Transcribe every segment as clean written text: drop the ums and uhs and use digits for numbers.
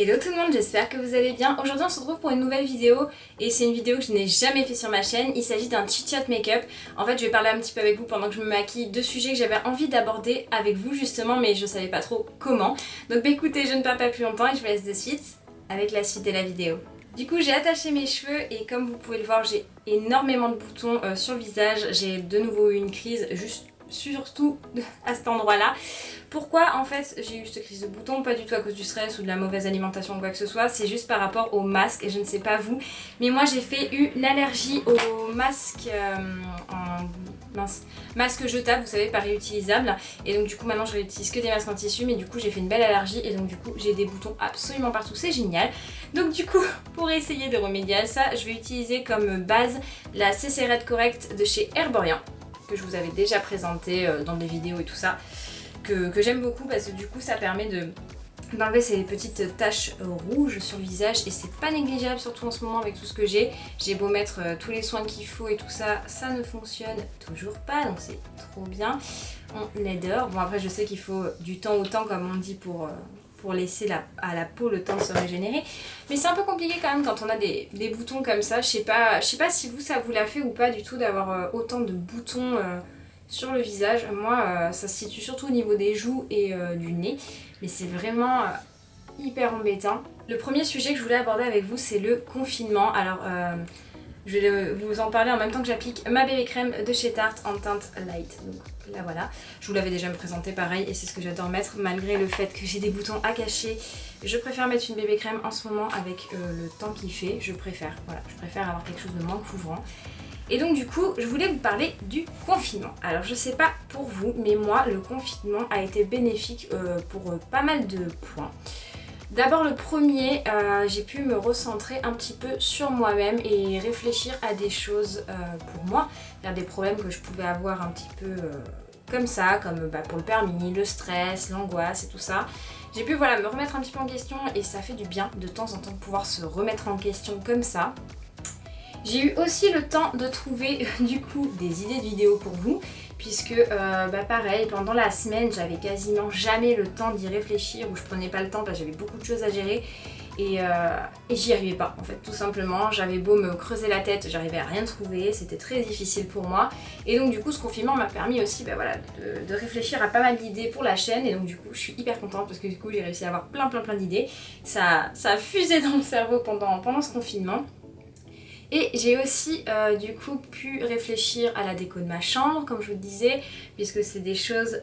Hello tout le monde, j'espère que vous allez bien. Aujourd'hui on se retrouve pour une nouvelle vidéo et c'est une vidéo que je n'ai jamais fait sur ma chaîne. Il s'agit d'un chit-chat make-up. En fait je vais parler un petit peu avec vous pendant que je me maquille de sujets que j'avais envie d'aborder avec vous justement mais je savais pas trop comment. Donc bah, écoutez, je ne perds pas plus longtemps et je vous laisse de suite avec la suite de la vidéo. Du coup j'ai attaché mes cheveux et comme vous pouvez le voir j'ai énormément de boutons sur le visage. J'ai de nouveau eu une crise juste surtout à cet endroit là. Pourquoi en fait j'ai eu cette crise de boutons? Pas du tout à cause du stress ou de la mauvaise alimentation ou quoi que ce soit, c'est juste par rapport au masque et je ne sais pas vous, mais moi j'ai fait une allergie au masque masque jetable, vous savez, pas réutilisable, et donc du coup maintenant je réutilise que des masques en tissu, mais du coup j'ai fait une belle allergie et donc du coup j'ai des boutons absolument partout, c'est génial. Donc du coup pour essayer de remédier à ça, je vais utiliser comme base la CC Red Correct de chez Herborian, que je vous avais déjà présenté dans des vidéos et tout ça, que j'aime beaucoup parce que du coup ça permet d'enlever ces petites taches rouges sur le visage et c'est pas négligeable, surtout en ce moment avec tout ce que j'ai. J'ai beau mettre tous les soins qu'il faut et tout ça, ça ne fonctionne toujours pas, donc c'est trop bien. On adore. Bon après je sais qu'il faut du temps au temps comme on dit pour laisser à la peau le temps de se régénérer. Mais c'est un peu compliqué quand même quand on a des boutons comme ça. Je sais pas si vous ça vous l'a fait ou pas du tout d'avoir autant de boutons sur le visage. Moi ça se situe surtout au niveau des joues et du nez. Mais c'est vraiment hyper embêtant. Le premier sujet que je voulais aborder avec vous c'est le confinement. Alors je vais vous en parler en même temps que j'applique ma bébé crème de chez Tarte en teinte light. Donc là voilà, je vous l'avais déjà présenté pareil et c'est ce que j'adore mettre malgré le fait que j'ai des boutons à cacher. Je préfère mettre une bébé crème en ce moment avec le temps qu'il fait. Je préfère avoir quelque chose de moins couvrant. Et donc du coup, je voulais vous parler du confinement. Alors je sais pas pour vous, mais moi le confinement a été bénéfique pour pas mal de points. D'abord le premier, j'ai pu me recentrer un petit peu sur moi-même et réfléchir à des choses pour moi, vers des problèmes que je pouvais avoir un petit peu comme ça, comme pour le permis, le stress, l'angoisse et tout ça. J'ai pu me remettre un petit peu en question et ça fait du bien de temps en temps de pouvoir se remettre en question comme ça. J'ai eu aussi le temps de trouver du coup des idées de vidéos pour vous, puisque pareil, pendant la semaine j'avais quasiment jamais le temps d'y réfléchir, ou je prenais pas le temps parce que j'avais beaucoup de choses à gérer et j'y arrivais pas en fait, tout simplement. J'avais beau me creuser la tête, j'arrivais à rien trouver, c'était très difficile pour moi et donc du coup ce confinement m'a permis aussi de réfléchir à pas mal d'idées pour la chaîne et donc du coup je suis hyper contente parce que du coup j'ai réussi à avoir plein d'idées. Ça a fusé dans mon cerveau pendant ce confinement. Et j'ai aussi du coup pu réfléchir à la déco de ma chambre, comme je vous le disais, puisque c'est des choses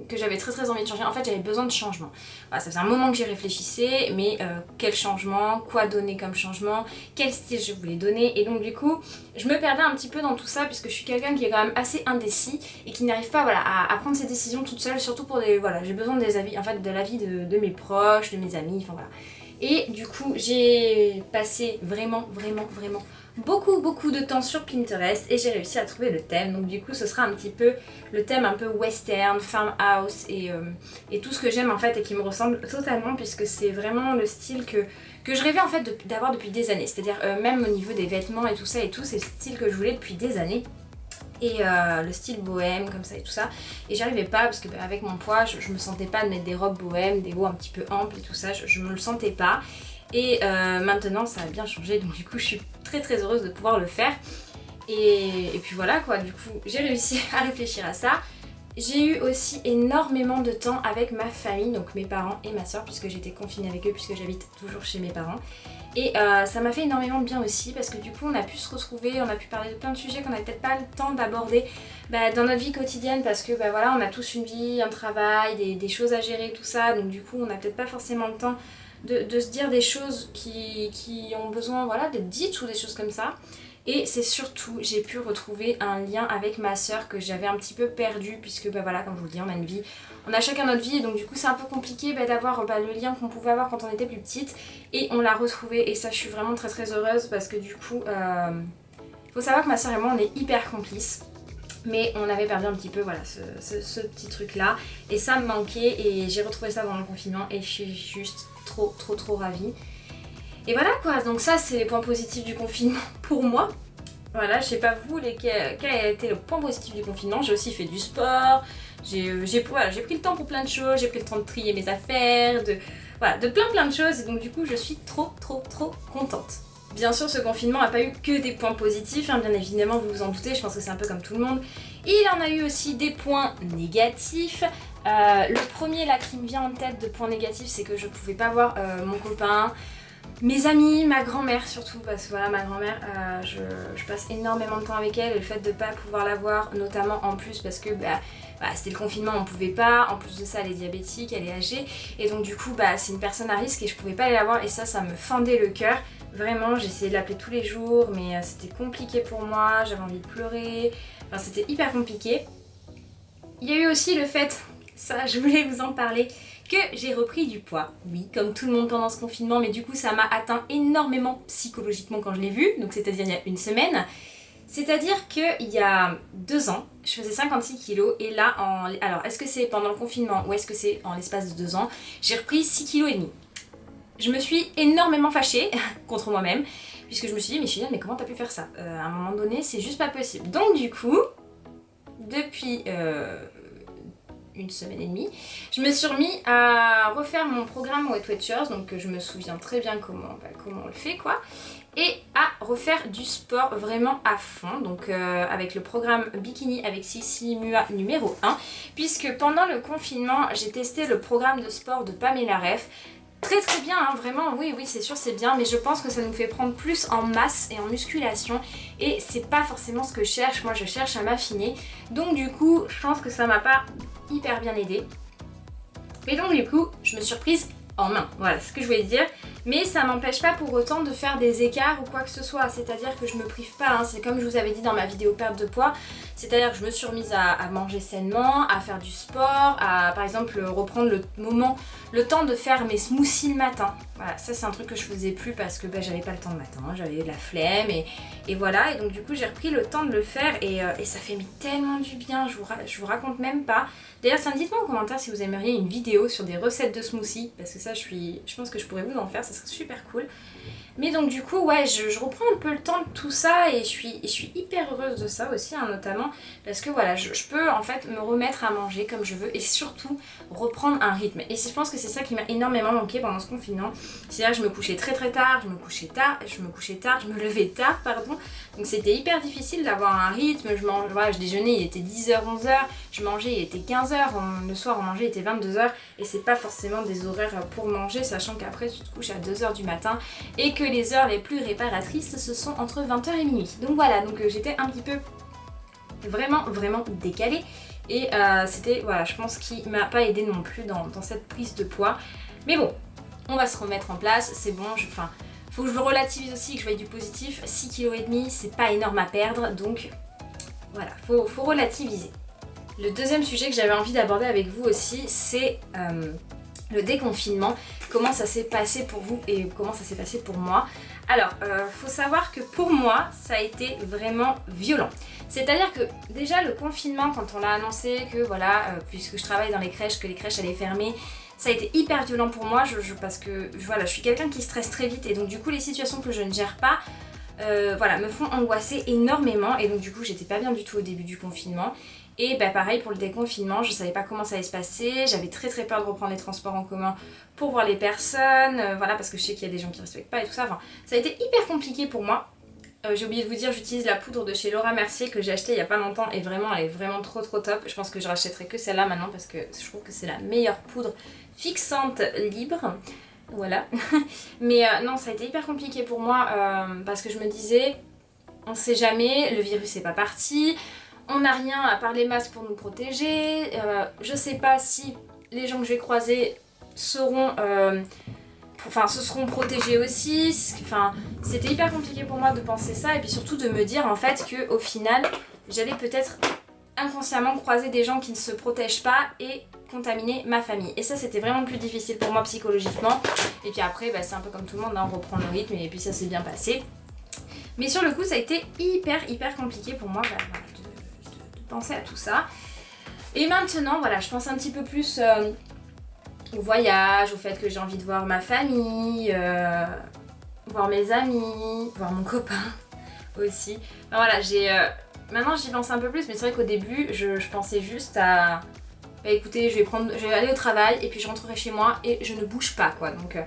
que j'avais très envie de changer. En fait j'avais besoin de changement. Voilà, ça faisait un moment que j'y réfléchissais, mais quel changement, quoi donner comme changement, quel style je voulais donner. Et donc du coup je me perdais un petit peu dans tout ça, puisque je suis quelqu'un qui est quand même assez indécis et qui n'arrive pas à prendre ses décisions toute seule, surtout pour des... Voilà, j'ai besoin des avis, en fait de l'avis de mes proches, de mes amis, enfin voilà. Et du coup j'ai passé vraiment beaucoup de temps sur Pinterest et j'ai réussi à trouver le thème. Donc du coup ce sera un petit peu le thème un peu western, farmhouse et tout ce que j'aime en fait et qui me ressemble totalement, puisque c'est vraiment le style que je rêvais en fait d'avoir depuis des années. C'est-à-dire même au niveau des vêtements et tout ça c'est le style que je voulais depuis des années. Et le style bohème comme ça et tout ça, et j'arrivais pas parce que avec mon poids je me sentais pas de mettre des robes bohèmes, des hauts un petit peu amples et tout ça, je me le sentais pas et maintenant ça a bien changé, donc du coup je suis très heureuse de pouvoir le faire et puis voilà quoi. Du coup j'ai réussi à réfléchir à ça. J'ai eu aussi énormément de temps avec ma famille, donc mes parents et ma soeur, puisque j'étais confinée avec eux, puisque j'habite toujours chez mes parents. Et ça m'a fait énormément de bien aussi, parce que du coup on a pu se retrouver, on a pu parler de plein de sujets qu'on n'avait peut-être pas le temps d'aborder dans notre vie quotidienne, parce que voilà, on a tous une vie, un travail, des choses à gérer, tout ça, donc du coup on n'a peut-être pas forcément le temps de se dire des choses qui ont besoin d'être dites ou des choses comme ça. Et c'est surtout, j'ai pu retrouver un lien avec ma soeur que j'avais un petit peu perdu, puisque voilà, comme je vous le dis, on a une vie, on a chacun notre vie, et donc du coup c'est un peu compliqué d'avoir le lien qu'on pouvait avoir quand on était plus petite, et on l'a retrouvé, et ça je suis vraiment très heureuse, parce que du coup, faut savoir que ma soeur et moi on est hyper complices, mais on avait perdu un petit peu ce petit truc là, et ça me manquait, et j'ai retrouvé ça pendant le confinement, et je suis juste trop ravie. Et voilà quoi, donc ça c'est les points positifs du confinement pour moi. Voilà, je sais pas vous, quel a été le point positif du confinement. J'ai aussi fait du sport, j'ai pris le temps pour plein de choses, j'ai pris le temps de trier mes affaires, voilà, de plein de choses et donc du coup je suis trop contente. Bien sûr, ce confinement n'a pas eu que des points positifs, hein, bien évidemment, vous vous en doutez, je pense que c'est un peu comme tout le monde. Il en a eu aussi des points négatifs. Le premier là qui me vient en tête de points négatifs, c'est que je pouvais pas voir mon copain, mes amis, ma grand-mère surtout, parce que voilà, ma grand-mère, je passe énormément de temps avec elle et le fait de pas pouvoir la voir, notamment en plus parce que c'était le confinement, on pouvait pas, en plus de ça elle est diabétique, elle est âgée et donc du coup c'est une personne à risque et je pouvais pas aller la voir et ça me fendait le cœur. Vraiment, j'ai essayé de l'appeler tous les jours mais c'était compliqué pour moi, j'avais envie de pleurer, enfin c'était hyper compliqué. Il y a eu aussi le fait, ça je voulais vous en parler, que j'ai repris du poids. Oui, comme tout le monde pendant ce confinement, mais du coup ça m'a atteint énormément psychologiquement quand je l'ai vu, donc c'est-à-dire il y a une semaine. C'est-à-dire qu'il y a 2 ans, je faisais 56 kilos et là, alors est-ce que c'est pendant le confinement ou est-ce que c'est en l'espace de 2 ans, j'ai repris 6 kilos et demi. Je me suis énormément fâchée contre moi-même, puisque je me suis dit, mais Chiliane, mais comment t'as pu faire ça à un moment donné, c'est juste pas possible. Donc du coup, depuis une semaine et demie, je me suis remis à refaire mon programme Weight Watchers, donc je me souviens très bien comment on le fait quoi, et à refaire du sport vraiment à fond, donc avec le programme Bikini avec Sissi Mua numéro 1, puisque pendant le confinement, j'ai testé le programme de sport de Pamela Reif. Très bien, hein, vraiment, oui c'est sûr c'est bien, mais je pense que ça nous fait prendre plus en masse et en musculation et c'est pas forcément ce que je cherche, moi je cherche à m'affiner, donc du coup je pense que ça m'a pas hyper bien aidé. Et donc du coup je me suis reprise en main, voilà ce que je voulais dire, mais ça m'empêche pas pour autant de faire des écarts ou quoi que ce soit, c'est-à-dire que je me prive pas, hein. C'est comme je vous avais dit dans ma vidéo perte de poids, c'est-à-dire que je me suis remise à manger sainement, à faire du sport, à par exemple reprendre le temps de faire mes smoothies le matin. Voilà, ça c'est un truc que je faisais plus parce que j'avais pas le temps le matin, hein, j'avais de la flemme et voilà, et donc du coup j'ai repris le temps de le faire et ça fait tellement du bien, je vous raconte même pas. D'ailleurs dites-moi en commentaire si vous aimeriez une vidéo sur des recettes de smoothies, parce que ça je pense que je pourrais vous en faire, ça serait super cool. Mais donc du coup ouais, je reprends un peu le temps de tout ça et je suis hyper heureuse de ça aussi, hein, notamment parce que voilà, je peux en fait me remettre à manger comme je veux et surtout reprendre un rythme. Et je pense que c'est ça qui m'a énormément manqué pendant ce confinement. C'est-à-dire que je me couchais très tard, je me couchais tard, je me levais tard, pardon. Donc c'était hyper difficile d'avoir un rythme, je déjeunais, il était 10h, 11h, je mangeais, il était 15h, le soir on mangeait, il était 22h et c'est pas forcément des horaires pour manger, sachant qu'après tu te couches à 2h du matin et que les heures les plus réparatrices ce sont entre 20h et minuit. Donc voilà, donc j'étais un petit peu vraiment décalée et c'était, voilà, je pense qu'il m'a pas aidé non plus dans cette prise de poids. Mais bon, on va se remettre en place, c'est bon, faut que je relativise aussi, que je voie du positif. 6,5 kg, c'est pas énorme à perdre, donc voilà, faut relativiser. Le deuxième sujet que j'avais envie d'aborder avec vous aussi, c'est le déconfinement. Comment ça s'est passé pour vous et comment ça s'est passé pour moi. Alors, faut savoir que pour moi, ça a été vraiment violent. C'est-à-dire que déjà le confinement, quand on l'a annoncé que voilà, puisque je travaille dans les crèches, que les crèches allaient fermer, ça a été hyper violent pour moi parce que voilà, je suis quelqu'un qui stresse très vite et donc du coup les situations que je ne gère pas voilà, me font angoisser énormément et donc du coup j'étais pas bien du tout au début du confinement. Et pareil pour le déconfinement, je savais pas comment ça allait se passer, j'avais très peur de reprendre les transports en commun pour voir les personnes, voilà, parce que je sais qu'il y a des gens qui respectent pas et tout ça, enfin ça a été hyper compliqué pour moi. J'ai oublié de vous dire, j'utilise la poudre de chez Laura Mercier que j'ai achetée il y a pas longtemps et vraiment elle est vraiment trop top. Je pense que je rachèterai que celle-là maintenant parce que je trouve que c'est la meilleure poudre fixante libre. Voilà. Mais non, ça a été hyper compliqué pour moi parce que je me disais, on sait jamais, le virus est pas parti, on n'a rien à part les masques pour nous protéger, je sais pas si les gens que je vais croiser seront se seront protégés aussi, enfin c'était hyper compliqué pour moi de penser ça et puis surtout de me dire en fait que au final j'allais peut-être inconsciemment croiser des gens qui ne se protègent pas et contaminer ma famille. Et ça c'était vraiment plus difficile pour moi psychologiquement. Et puis après c'est un peu comme tout le monde, hein, on reprend le rythme et puis ça s'est bien passé. Mais sur le coup ça a été hyper compliqué pour moi de penser à tout ça. Et maintenant voilà, je pense un petit peu plus au voyage, au fait que j'ai envie de voir ma famille, voir mes amis, voir mon copain aussi. Enfin, voilà, maintenant j'y pense un peu plus, mais c'est vrai qu'au début je pensais juste à bah écoutez, je vais aller au travail et puis je rentrerai chez moi et je ne bouge pas quoi. Donc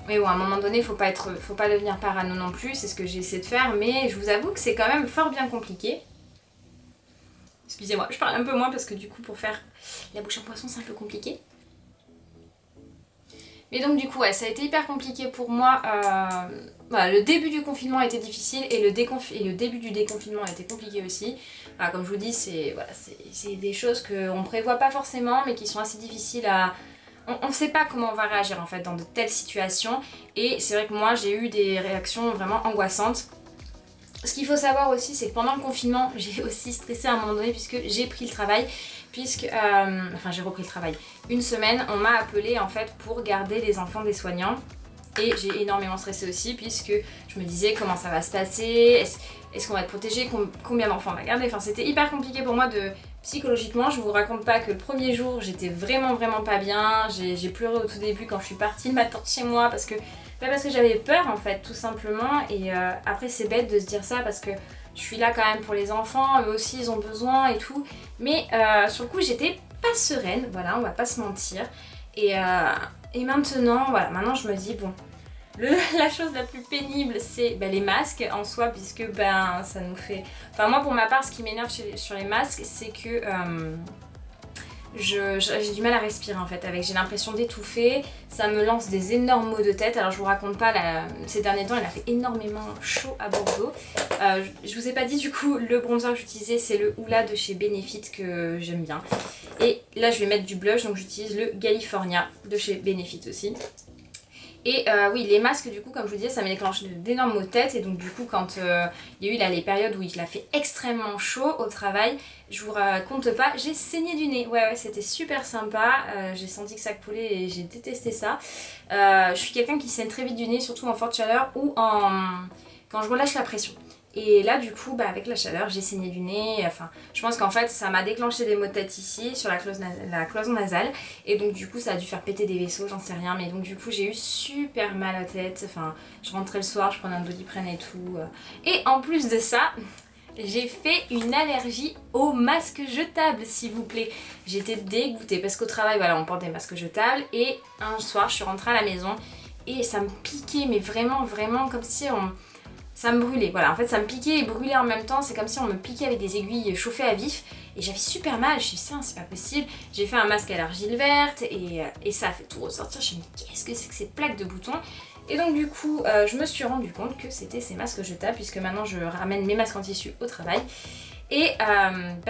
mais bon, à un moment donné, faut pas devenir parano non plus, c'est ce que j'ai essayé de faire, mais je vous avoue que c'est quand même fort bien compliqué. Excusez-moi, je parle un peu moins parce que du coup pour faire la bouche en poisson c'est un peu compliqué. Mais donc du coup ouais, ça a été hyper compliqué pour moi. Voilà, le début du confinement a été difficile et le début du déconfinement a été compliqué aussi. Voilà, comme je vous dis, c'est des choses qu'on ne prévoit pas forcément mais qui sont assez difficiles à... On ne sait pas comment on va réagir en fait dans de telles situations. Et c'est vrai que moi j'ai eu des réactions vraiment angoissantes. Ce qu'il faut savoir aussi, c'est que pendant le confinement, j'ai aussi stressé à un moment donné puisque j'ai pris le travail. Enfin j'ai repris le travail. Une semaine, on m'a appelé en fait pour garder les enfants des soignants. Et j'ai énormément stressé aussi puisque je me disais comment ça va se passer, est-ce qu'on va être protégé, combien d'enfants on va garder. Enfin c'était hyper compliqué pour moi psychologiquement. Je vous raconte pas que le premier jour j'étais vraiment pas bien. J'ai pleuré au tout début quand je suis partie le matin de chez moi parce que j'avais peur en fait tout simplement. Et après c'est bête de se dire ça parce que je suis là quand même pour les enfants, eux aussi ils ont besoin et tout. Mais sur le coup j'étais pas sereine, voilà, on va pas se mentir. Et maintenant, voilà, maintenant je me dis bon, la chose la plus pénible c'est les masques en soi puisque ça nous fait... Enfin moi pour ma part ce qui m'énerve sur les masques c'est que j'ai du mal à respirer en fait avec, j'ai l'impression d'étouffer, ça me lance des énormes maux de tête. Alors je vous raconte pas, ces derniers temps il a fait énormément chaud à Bordeaux. Je vous ai pas dit du coup, le bronzer que j'utilisais c'est le Hoola de chez Benefit que j'aime bien. Et là je vais mettre du blush, donc j'utilise le California de chez Benefit aussi. Et oui, les masques du coup comme je vous disais ça me déclenche d'énormes maux de tête. Et donc du coup quand il y a eu là les périodes où il a fait extrêmement chaud au travail, je vous raconte pas, j'ai saigné du nez. Ouais c'était super sympa, j'ai senti que ça coulait et j'ai détesté ça. Je suis quelqu'un qui saigne très vite du nez, surtout en forte chaleur ou quand je relâche la pression. Et là du coup avec la chaleur j'ai saigné du nez, enfin je pense qu'en fait ça m'a déclenché des maux de tête ici sur la cloison nasale. Et donc du coup ça a dû faire péter des vaisseaux, j'en sais rien. Mais donc du coup j'ai eu super mal à la tête, enfin je rentrais le soir, je prenais un Doliprane et tout. Et en plus de ça, j'ai fait une allergie aux masques jetables s'il vous plaît. J'étais dégoûtée parce qu'au travail voilà on porte des masques jetables. Et un soir je suis rentrée à la maison et ça me piquait mais vraiment comme si ça me brûlait, voilà, en fait ça me piquait et brûlait en même temps, c'est comme si on me piquait avec des aiguilles chauffées à vif et j'avais super mal, je me suis dit c'est pas possible. J'ai fait un masque à l'argile verte et ça a fait tout ressortir, je me suis dit qu'est-ce que c'est que ces plaques de boutons. Et donc du coup je me suis rendu compte que c'était ces masques jetables puisque maintenant je ramène mes masques en tissu au travail. Et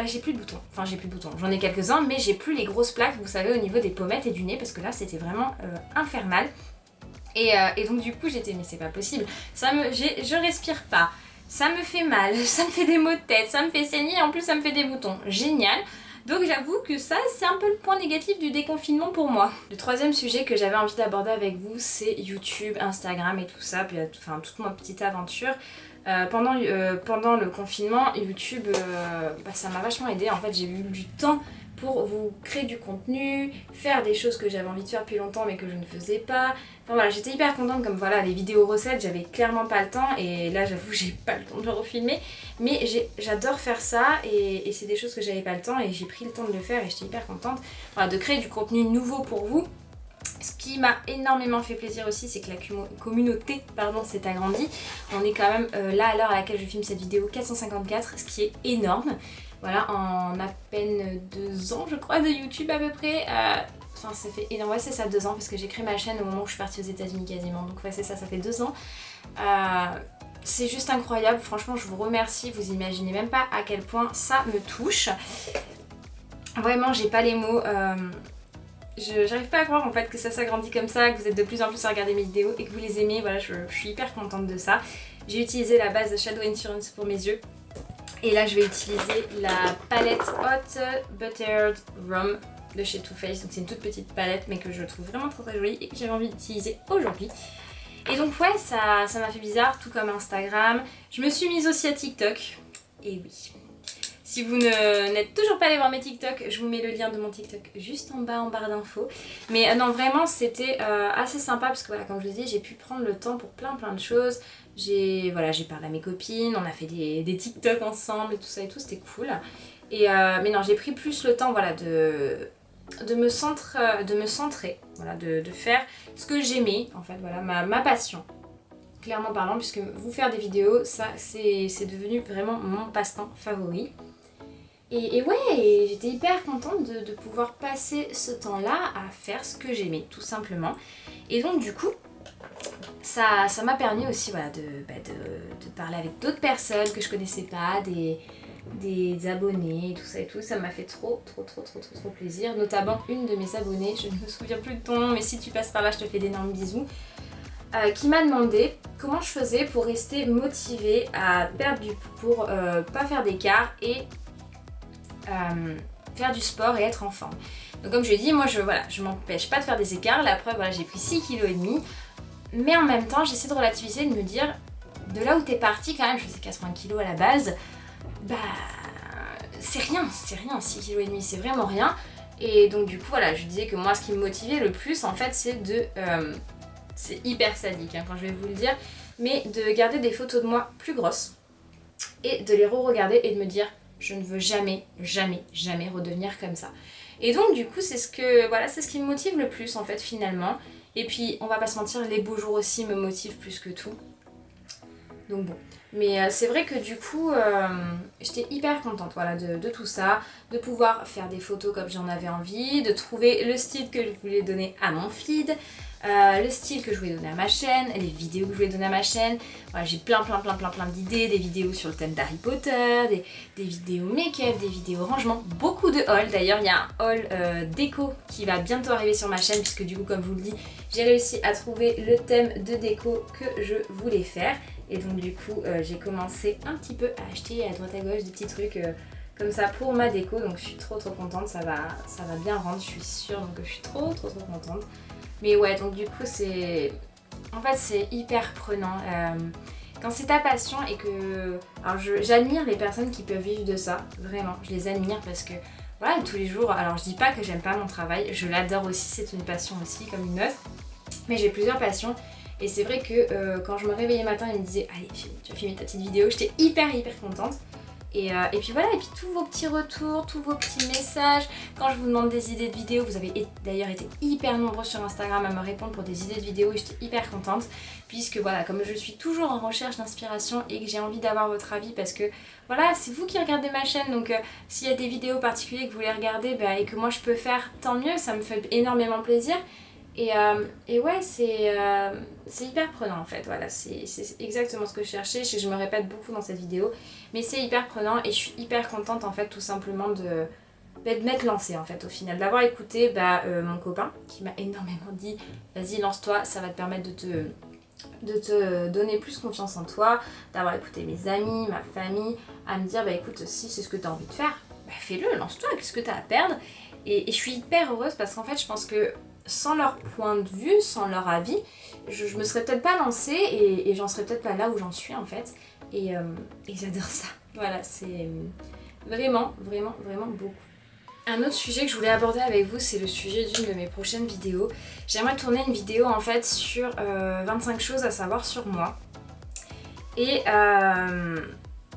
j'ai plus de boutons, enfin j'ai plus de boutons, j'en ai quelques-uns mais j'ai plus les grosses plaques vous savez au niveau des pommettes et du nez parce que là c'était vraiment infernal. Et donc du coup j'étais mais c'est pas possible, je respire pas, ça me fait mal, ça me fait des maux de tête, ça me fait saigner et en plus ça me fait des boutons, génial. Donc j'avoue que ça c'est un peu le point négatif du déconfinement pour moi. Le troisième sujet que j'avais envie d'aborder avec vous c'est YouTube, Instagram et tout ça, puis enfin toute ma petite aventure. Pendant le confinement, YouTube ça m'a vachement aidé. En fait j'ai eu du temps pour vous créer du contenu, faire des choses que j'avais envie de faire depuis longtemps mais que je ne faisais pas. Enfin voilà, j'étais hyper contente comme voilà, les vidéos recettes, j'avais clairement pas le temps et là j'avoue j'ai pas le temps de le refilmer. Mais j'adore faire ça et c'est des choses que j'avais pas le temps et j'ai pris le temps de le faire et j'étais hyper contente voilà, de créer du contenu nouveau pour vous. Ce qui m'a énormément fait plaisir aussi, c'est que la communauté s'est agrandie. On est quand même là à l'heure à laquelle je filme cette vidéo 454, ce qui est énorme. Voilà, en à peine 2 ans je crois de YouTube à peu près. Enfin ça fait énorme, ouais c'est ça 2 ans parce que j'ai créé ma chaîne au moment où je suis partie aux États-Unis quasiment. Donc ouais c'est ça fait 2 ans. C'est juste incroyable, franchement je vous remercie, vous imaginez même pas à quel point ça me touche. Vraiment j'ai pas les mots. J'arrive pas à croire en fait que ça s'agrandit comme ça, que vous êtes de plus en plus à regarder mes vidéos et que vous les aimez, voilà je suis hyper contente de ça. J'ai utilisé la base Shadow Insurance pour mes yeux. Et là je vais utiliser la palette Hot Buttered Rum de chez Too Faced. Donc c'est une toute petite palette mais que je trouve vraiment très jolie et que j'avais envie d'utiliser aujourd'hui. Et donc ouais ça m'a fait bizarre, tout comme Instagram. Je me suis mise aussi à TikTok. Et oui. Si vous n'êtes toujours pas allé voir mes TikTok, je vous mets le lien de mon TikTok juste en barre d'infos. Mais non vraiment c'était assez sympa parce que voilà comme je vous dis j'ai pu prendre le temps pour plein de choses. J'ai parlé à mes copines, on a fait des TikTok ensemble et tout ça, c'était cool. Mais non j'ai pris plus le temps voilà me centrer, voilà, de faire ce que j'aimais, en fait, voilà, ma passion. Clairement parlant, puisque vous faire des vidéos, ça c'est devenu vraiment mon passe-temps favori. Et ouais, j'étais hyper contente de pouvoir passer ce temps-là à faire ce que j'aimais, tout simplement. Et donc du coup, ça m'a permis aussi voilà, de parler avec d'autres personnes que je connaissais pas, des abonnés, tout ça et tout. Ça m'a fait trop plaisir. Notamment une de mes abonnées, je ne me souviens plus de ton nom, mais si tu passes par là, je te fais d'énormes bisous. Qui m'a demandé comment je faisais pour rester motivée à perdre du poids, pour pas faire d'écart et faire du sport et être en forme. Donc comme je l'ai dit, moi je m'empêche pas de faire des écarts. La preuve, voilà, j'ai pris 6,5 kg. Mais en même temps, j'essaie de relativiser et de me dire, de là où t'es parti quand même, je faisais 80 kg à la base, bah c'est rien, 6,5 kg, c'est vraiment rien. Et donc du coup, voilà, je disais que moi, ce qui me motivait le plus, en fait, c'est c'est hyper sadique hein, quand je vais vous le dire, mais de garder des photos de moi plus grosses et de les re-regarder et de me dire je ne veux jamais redevenir comme ça. Et donc du coup c'est ce qui me motive le plus en fait finalement. Et puis on va pas se mentir, les beaux jours aussi me motivent plus que tout. Donc bon. Mais c'est vrai que du coup j'étais hyper contente voilà, de tout ça, de pouvoir faire des photos comme j'en avais envie, de trouver le style que je voulais donner à mon feed, le style que je voulais donner à ma chaîne, les vidéos que je voulais donner à ma chaîne. Voilà, j'ai plein d'idées, des vidéos sur le thème d'Harry Potter, des vidéos make-up, des vidéos rangement, beaucoup de hauls. D'ailleurs il y a un haul déco qui va bientôt arriver sur ma chaîne puisque du coup comme je vous le dis, j'ai réussi à trouver le thème de déco que je voulais faire. Et donc du coup j'ai commencé un petit peu à acheter à droite à gauche des petits trucs comme ça pour ma déco. Donc je suis trop contente, ça va bien rendre, je suis sûre, donc je suis trop contente. Mais ouais, donc du coup c'est hyper prenant quand c'est ta passion et que... Alors j'admire les personnes qui peuvent vivre de ça, vraiment, je les admire parce que voilà, tous les jours, alors je dis pas que j'aime pas mon travail, je l'adore aussi, c'est une passion aussi comme une autre, mais j'ai plusieurs passions. Et c'est vrai que quand je me réveillais le matin, il me disait allez, tu vas filmer ta petite vidéo, j'étais hyper contente. Et puis voilà, et puis tous vos petits retours, tous vos petits messages, quand je vous demande des idées de vidéos, vous avez d'ailleurs été hyper nombreux sur Instagram à me répondre pour des idées de vidéos et j'étais hyper contente puisque voilà, comme je suis toujours en recherche d'inspiration et que j'ai envie d'avoir votre avis parce que voilà, c'est vous qui regardez ma chaîne, donc s'il y a des vidéos particulières que vous voulez regarder et que moi je peux faire, tant mieux, ça me fait énormément plaisir. Et ouais, c'est hyper prenant en fait, voilà, c'est exactement ce que je cherchais, je me répète beaucoup dans cette vidéo, mais c'est hyper prenant et je suis hyper contente en fait tout simplement de m'être lancée en fait au final, d'avoir écouté mon copain qui m'a énormément dit vas-y lance-toi, ça va te permettre de te donner plus confiance en toi, d'avoir écouté mes amis, ma famille, à me dire écoute si c'est ce que tu as envie de faire, fais-le, lance-toi, qu'est-ce que tu as à perdre et je suis hyper heureuse parce qu'en fait je pense que sans leur point de vue, sans leur avis, je me serais peut-être pas lancée et j'en serais peut-être pas là où j'en suis en fait. Et j'adore ça. Voilà, c'est vraiment beaucoup. Un autre sujet que je voulais aborder avec vous, c'est le sujet d'une de mes prochaines vidéos. J'aimerais tourner une vidéo en fait sur 25 choses à savoir sur moi.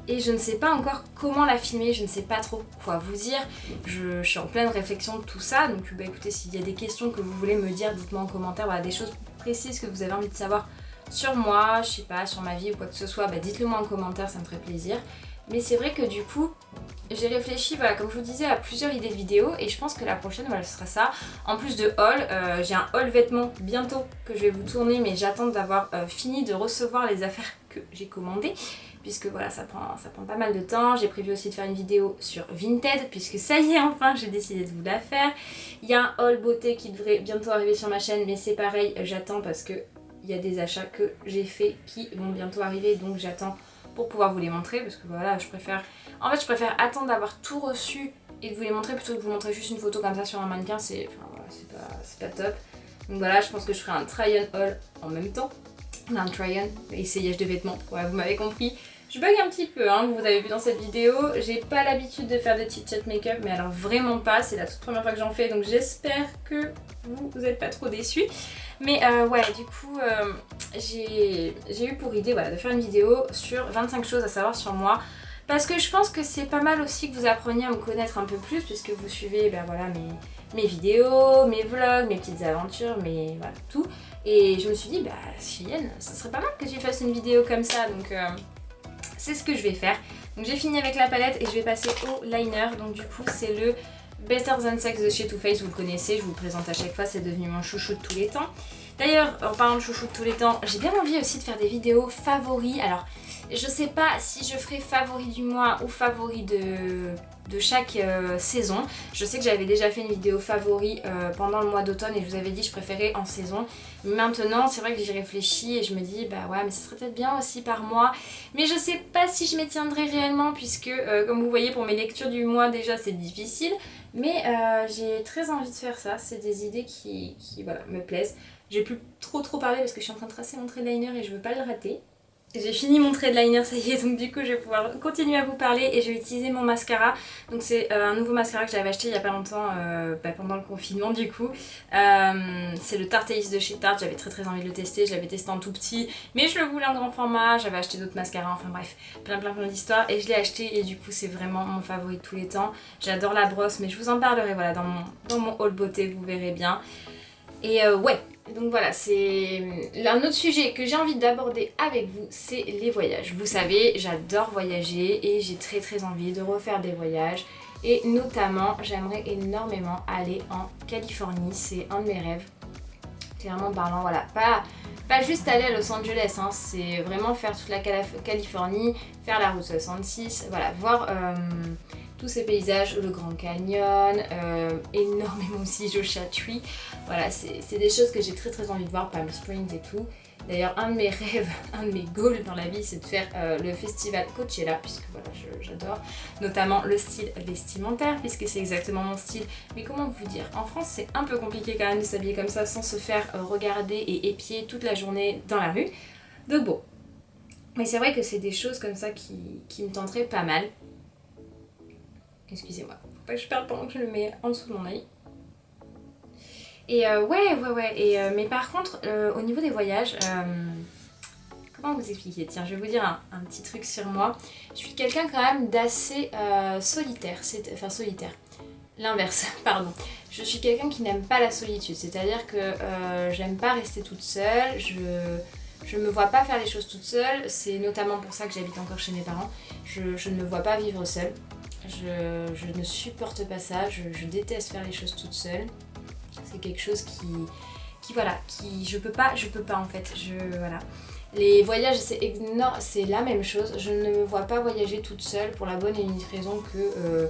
Et je ne sais pas encore comment la filmer, je ne sais pas trop quoi vous dire. Je suis en pleine réflexion de tout ça, donc écoutez, s'il y a des questions que vous voulez me dire, dites-moi en commentaire, voilà, des choses précises que vous avez envie de savoir sur moi, je sais pas, sur ma vie ou quoi que ce soit, dites-le moi en commentaire, ça me ferait plaisir. Mais c'est vrai que du coup, j'ai réfléchi, voilà, comme je vous disais, à plusieurs idées de vidéos et je pense que la prochaine, voilà, ce sera ça. En plus de haul, j'ai un haul vêtements bientôt que je vais vous tourner, mais j'attends d'avoir fini de recevoir les affaires que j'ai commandées. Puisque voilà, ça prend pas mal de temps. J'ai prévu aussi de faire une vidéo sur Vinted, puisque ça y est, enfin, j'ai décidé de vous la faire. Il y a un haul beauté qui devrait bientôt arriver sur ma chaîne, mais c'est pareil, j'attends parce que il y a des achats que j'ai fait qui vont bientôt arriver, donc j'attends pour pouvoir vous les montrer, parce que voilà, je préfère attendre d'avoir tout reçu et de vous les montrer plutôt que de vous montrer juste une photo comme ça sur un mannequin, c'est pas top. Donc voilà, je pense que je ferai un try-on haul en même temps. Un try-on, essayage de vêtements, ouais, vous m'avez compris. Je bug un petit peu, hein, vous avez vu dans cette vidéo, j'ai pas l'habitude de faire des chit-chat make-up, mais alors vraiment pas, c'est la toute première fois que j'en fais, donc j'espère que vous êtes pas trop déçus. Mais ouais, du coup, j'ai eu pour idée voilà, de faire une vidéo sur 25 choses à savoir sur moi. Parce que je pense que c'est pas mal aussi que vous appreniez à me connaître un peu plus, puisque vous suivez voilà, mes vidéos, mes vlogs, mes petites aventures, voilà, tout. Et je me suis dit, Cheyenne, ça serait pas mal que tu fasses une vidéo comme ça, donc c'est ce que je vais faire. Donc j'ai fini avec la palette et je vais passer au liner, donc du coup c'est le Better Than Sex de chez Too Faced, vous le connaissez, je vous le présente à chaque fois, c'est devenu mon chouchou de tous les temps. D'ailleurs, en parlant de chouchou de tous les temps, j'ai bien envie aussi de faire des vidéos favoris. Alors, je sais pas si je ferai favori du mois ou favori de chaque saison. Je sais que j'avais déjà fait une vidéo favori pendant le mois d'automne et je vous avais dit que je préférais en saison. Maintenant, c'est vrai que j'y réfléchis et je me dis, ouais, mais ça serait peut-être bien aussi par mois. Mais je sais pas si je m'y tiendrai réellement puisque, comme vous voyez, pour mes lectures du mois, déjà, c'est difficile. Mais j'ai très envie de faire ça. C'est des idées qui voilà, me plaisent. Je vais plus trop parler parce que je suis en train de tracer mon trait de liner et je veux pas le rater. J'ai fini mon trait de liner, ça y est, donc du coup je vais pouvoir continuer à vous parler et je vais utiliser mon mascara. Donc c'est un nouveau mascara que j'avais acheté il y a pas longtemps, pendant le confinement du coup. C'est le Tarte Ace de chez Tarte, j'avais très envie de le tester, je l'avais testé en tout petit, mais je le voulais en grand format, j'avais acheté d'autres mascaras, enfin bref, plein d'histoires et je l'ai acheté et du coup c'est vraiment mon favori de tous les temps. J'adore la brosse, mais je vous en parlerai voilà, dans mon haul beauté, vous verrez bien. Et ouais. Donc voilà, c'est un autre sujet que j'ai envie d'aborder avec vous, c'est les voyages. Vous savez, j'adore voyager et j'ai très envie de refaire des voyages. Et notamment, j'aimerais énormément aller en Californie, c'est un de mes rêves. Clairement parlant, voilà, pas juste aller à Los Angeles, hein, c'est vraiment faire toute la Californie, faire la route 66, voilà, voir tous ces paysages, le Grand Canyon, énormément aussi Joshua Tree. Voilà, c'est des choses que j'ai très envie de voir, Palm Springs et tout. D'ailleurs, un de mes rêves, un de mes goals dans la vie, c'est de faire le festival Coachella, puisque voilà, j'adore, notamment le style vestimentaire, puisque c'est exactement mon style. Mais comment vous dire, en France, c'est un peu compliqué quand même de s'habiller comme ça sans se faire regarder et épier toute la journée dans la rue. Donc bon, mais c'est vrai que c'est des choses comme ça qui me tenteraient pas mal. Excusez-moi, faut pas que je perde pendant que je le mets en dessous de mon œil. Et ouais. Et, mais par contre, au niveau des voyages, comment vous expliquer? Tiens, je vais vous dire un petit truc sur moi. Je suis quelqu'un quand même d'assez solitaire. Enfin, solitaire. L'inverse, pardon. Je suis quelqu'un qui n'aime pas la solitude. C'est-à-dire que j'aime pas rester toute seule. Je me vois pas faire les choses toute seule. C'est notamment pour ça que j'habite encore chez mes parents. Je ne me vois pas vivre seule. Je ne supporte pas ça. Je déteste faire les choses toute seule. C'est quelque chose je peux pas en fait, voilà. Les voyages c'est la même chose, je ne me vois pas voyager toute seule pour la bonne et unique raison que,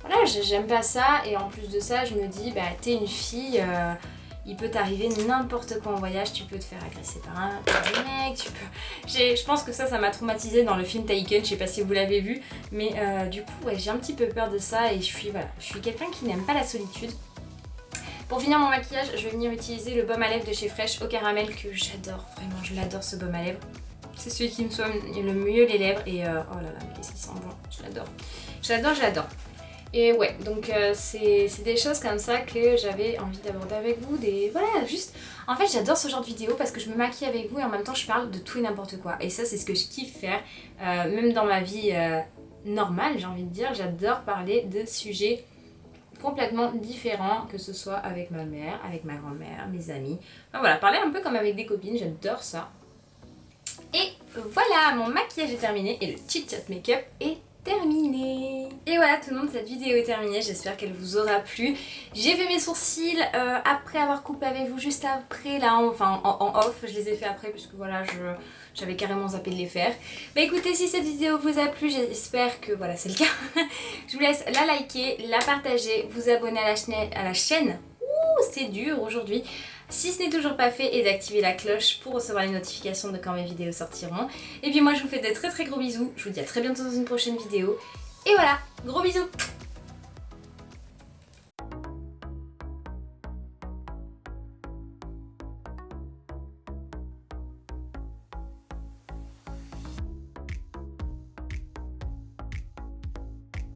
voilà, j'aime pas ça et en plus de ça je me dis, t'es une fille, il peut t'arriver n'importe quoi en voyage, tu peux te faire agresser par un mec, je pense que ça m'a traumatisée dans le film Taken, je sais pas si vous l'avez vu, mais du coup ouais, j'ai un petit peu peur de ça et je suis quelqu'un qui n'aime pas la solitude. Pour finir mon maquillage, je vais venir utiliser le baume à lèvres de chez Fresh au caramel que j'adore, vraiment je l'adore ce baume à lèvres. C'est celui qui me soigne le mieux les lèvres et oh là là, mais qu'est-ce qu'il sent bon, j'adore. Et ouais, donc c'est des choses comme ça que j'avais envie d'aborder avec vous, voilà, juste, en fait j'adore ce genre de vidéo parce que je me maquille avec vous et en même temps je parle de tout et n'importe quoi. Et ça c'est ce que je kiffe faire, même dans ma vie normale j'ai envie de dire, j'adore parler de sujets complètement différents, que ce soit avec ma mère, avec ma grand-mère, mes amis. Enfin voilà, parler un peu comme avec des copines, j'adore ça. Et voilà, mon maquillage est terminé et le chit chat make-up est terminé. Et voilà tout le monde, cette vidéo est terminée, j'espère qu'elle vous aura plu. J'ai fait mes sourcils après avoir coupé avec vous, juste après là, enfin en off, je les ai fait après puisque voilà, j'avais carrément zappé de les faire. Bah écoutez, si cette vidéo vous a plu, j'espère que voilà, c'est le cas. Je vous laisse la liker, la partager, vous abonner à la chaîne. Ouh, c'est dur aujourd'hui. Si ce n'est toujours pas fait, et d'activer la cloche pour recevoir les notifications de quand mes vidéos sortiront. Et puis moi je vous fais de très gros bisous, je vous dis à très bientôt dans une prochaine vidéo. Et voilà, gros bisous!